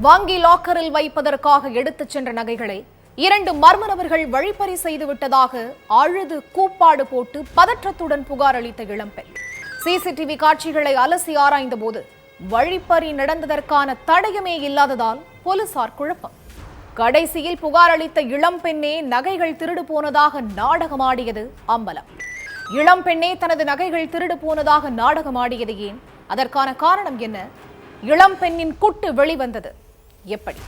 வங்கி லாக்கரில் வைப்பதற்காக எடுத்துச் சென்ற நகைகளை 2 மர்ம நபர்கள் வழிப்பறி செய்துவிட்டதாக அழுது கூப்பாடு போட்டு பதற்றத்துடன் புகார் அளித்த இளம்பெண். சிசிடிவி காட்சிகளை அலசி ஆராய்ந்த போது வழிப்பறி நடந்ததற்கான தடயமே இல்லாததால் போலீசார் குழப்பம். கடைசியில் புகார் அளித்த இளம்பெண்ணே நகைகள் திருடு போனதாக நாடகமாடியது அம்பலம். இளம்பெண்ணே தனது நகைகள் திருடு போனதாக நாடகமாடியது ஏன்? அதற்கான காரணம் என்ன? இளம்பெண்ணின் குட்டு வெளிவந்தது எப்படி?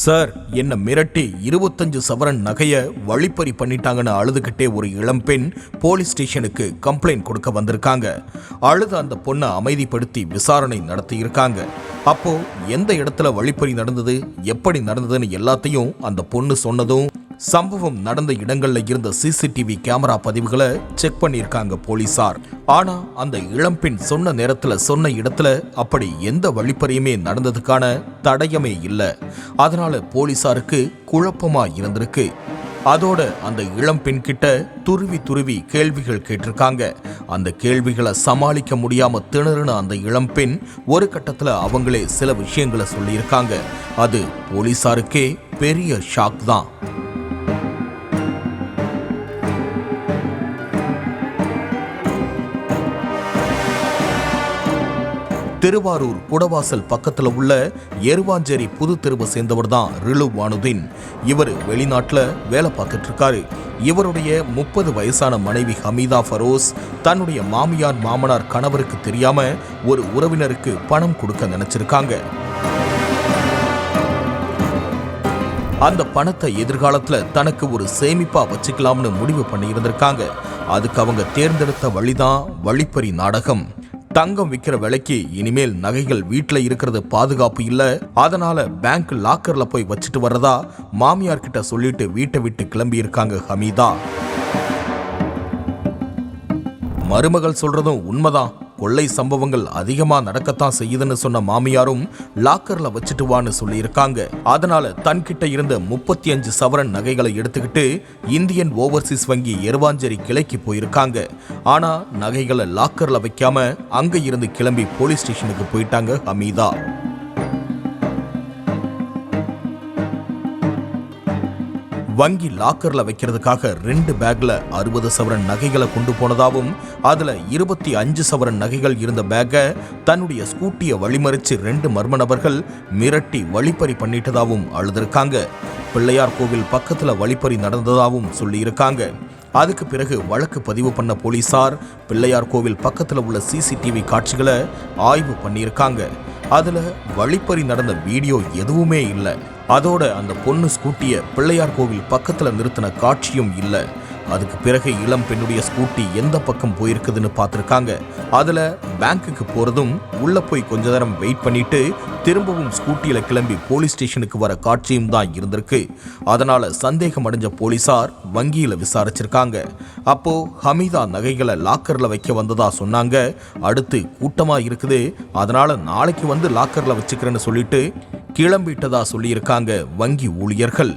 சார், என்ன மிரட்டி 25 சவரன் நகைய வழிப்பறி பண்ணிட்டாங்கன்னு அழுதுகிட்டே ஒரு இளம்பெண் போலீஸ் ஸ்டேஷனுக்கு கம்ப்ளைண்ட் கொடுக்க வந்திருக்காங்க. அழுத அந்த பொண்ணை அமைதிப்படுத்தி விசாரணை நடத்தி இருக்காங்க. அப்போ எந்த இடத்துல வழிப்பறி நடந்தது, எப்படி நடந்ததுன்னு எல்லாத்தையும் அந்த பொண்ணு சொன்னதும் சம்பவம் நடந்த இடங்கள்ல இருந்த சிசிடிவி கேமரா பதிவுகளை செக் பண்ணியிருக்காங்க போலீசார். ஆனா அந்த இளம்பெண் சொன்ன நேரத்துல சொன்ன இடத்துல அப்படி எந்த வழிப்பறியுமே நடந்ததுக்கான தடயமே இல்லை. அதனால போலீசாருக்கு குழப்பமா இருந்திருக்கு. அதோட அந்த இளம்பெண் கிட்ட துருவி கேள்விகள் கேட்டிருக்காங்க. அந்த கேள்விகளை சமாளிக்க முடியாம திணறுன அந்த இளம்பெண் ஒரு கட்டத்துல அவங்களே சில விஷயங்களை சொல்லியிருக்காங்க. அது போலீசாருக்கே பெரிய ஷாக் தான். திருவாரூர் குடவாசல் பக்கத்துல உள்ள எருவாஞ்சேரி புது தெருவை சேர்ந்தவர் தான் ரிலு வானுதீன். இவர் வெளிநாட்டுல வேலை பார்த்துட்டு இருக்காரு. இவருடைய 30 வயசான மனைவி ஹமீதா ஃபரோஸ் தன்னுடைய மாமியார் மாமனார் கணவருக்கு தெரியாம ஒரு உறவினருக்கு பணம் கொடுக்க நினைச்சிருக்காங்க. அந்த பணத்தை எதிர்காலத்துல தனக்கு ஒரு சேமிப்பா வச்சுக்கலாம்னு முடிவு பண்ணி இருந்திருக்காங்க. அதுக்கு அவங்க தேர்ந்தெடுத்த வழிதான் வழிப்பறி நாடகம். தங்கம் விற்கிற விலைக்கு இனிமேல் நகைகள் வீட்டுல இருக்கிறது பாதுகாப்பு இல்ல, அதனால பேங்க் லாக்கர்ல போய் வச்சுட்டு வர்றதா மாமியார் கிட்ட சொல்லிட்டு வீட்டை விட்டு கிளம்பி இருக்காங்க ஹமீதா. மருமகள் சொல்றதும் உண்மைதான். கொள்ளை சம்பவங்கள் அதிகமா நடக்கத்தான் செய்யுதுன்னு சொன்ன மாமியாரும் லாக்கர்ல வச்சுட்டு வான்னு சொல்லி இருக்காங்க. அதனால தன்கிட்ட இருந்த 35 சவரன் நகைகளை எடுத்துக்கிட்டு இந்தியன் ஓவர்சீஸ் வங்கி எருவாஞ்சேரி கிளைக்கு போயிருக்காங்க. ஆனா நகைகளை லாக்கர்ல வைக்காம அங்க இருந்து கிளம்பி போலீஸ் ஸ்டேஷனுக்கு போயிட்டாங்க ஹமீதா. வங்கி லாக்கர்ல வைக்கிறதுக்காக 2 பேக்ல 60 சவரன் நகைகளை கொண்டு போனதாவும் அதுல 25 சவரன் நகைகள் இருந்த பேக்கை தன்னுடைய ஸ்கூட்டியை வழிமறிச்சு 2 மர்ம நபர்கள் மிரட்டி வழிப்பறி பண்ணிட்டதாவும் அழுதிருக்காங்க. பிள்ளையார் கோவில் பக்கத்துல வழிப்பறி நடந்ததாவும் சொல்லி இருக்காங்க. அதுக்கு பிறகு வழக்கு பதிவு பண்ண போலீசார் பிள்ளையார் கோவில் பக்கத்துல உள்ள சிசிடிவி காட்சிகளை ஆய்வு பண்ணியிருக்காங்க. அதுல வழிப்பறி நடந்த வீடியோ எதுவுமே இல்லை. அதோட அந்த பொண்ணு ஸ்கூட்டிய பிள்ளையார் கோவில் பக்கத்துல நிறுத்தின காட்சியும் இல்லை. அதுக்கு பிறகு இளம் பெண்ணுடைய ஸ்கூட்டி எந்த பக்கம் போயிருக்குதுன்னு பார்த்திருக்காங்க. அதுல பேங்க்குக்கு போறதும் உள்ள போய் கொஞ்ச நேரம் வெயிட் பண்ணிட்டு திரும்பவும் ஸ்கூட்டியில கிளம்பி போலீஸ் ஸ்டேஷனுக்கு வர காட்சியும் தான் இருந்திருக்கு. அதனால சந்தேகம் அடைஞ்ச போலீசார் வங்கியில விசாரிச்சிருக்காங்க. அப்போ ஹமீதா நகைகளை லாக்கர்ல வைக்க வந்ததா சொன்னாங்க. அடுத்து கூட்டமா இருக்குது, அதனால நாளைக்கு வந்து லாக்கர்ல வச்சுக்கிறேன்னு சொல்லிட்டு கிளம்பிட்டதா சொல்லியிருக்காங்க வங்கி ஊழியர்கள்.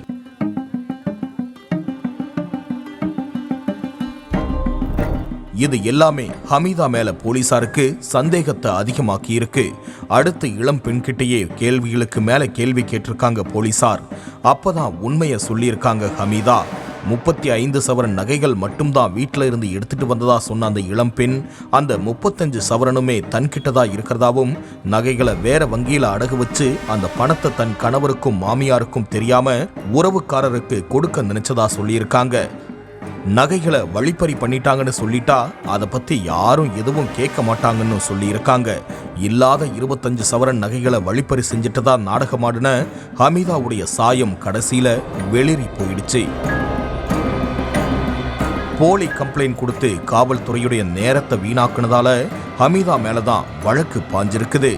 இது எல்லாமே ஹமீதா மேல போலீசாருக்கு சந்தேகத்தை அதிகமாக்கி இருக்கு. அடுத்து இளம் பெண்கிட்டயே கேள்விகளுக்கு மேல கேள்வி கேட்டிருக்காங்க போலீசார். அப்பதான் உண்மையை சொல்லியிருக்காங்க ஹமீதா. 35 சவரன் நகைகள் மட்டும்தான் வீட்டில இருந்து எடுத்துட்டு வந்ததா சொன்ன அந்த இளம் பெண் அந்த 35 சவரனுமே தன்கிட்டதா இருக்கிறதாவும் நகைகளை வேற வங்கியில அடகு வச்சு அந்த பணத்தை தன் கணவருக்கும் மாமியாருக்கும் தெரியாம உறவுக்காரருக்கு கொடுக்க நினைச்சதா சொல்லியிருக்காங்க. நகைகளை வழிப்பறி பண்ணிட்டாங்கன்னு சொல்லிட்டா அதை பத்தி யாரும் எதுவும் கேட்க மாட்டாங்கன்னு சொல்லி இருக்காங்க. இல்லாத 25 சவரன் நகைகளை வழிப்பறி செஞ்சிட்டதா நாடகமாடின ஹமீதாவுடைய சாயம் கடைசியில வெளிரி போயிடுச்சு. போலி கம்ப்ளைண்ட் கொடுத்து காவல்துறையுடைய நேரத்தை வீணாக்குனதால ஹமீதா மேலதான் வழக்கு பாஞ்சிருக்குது.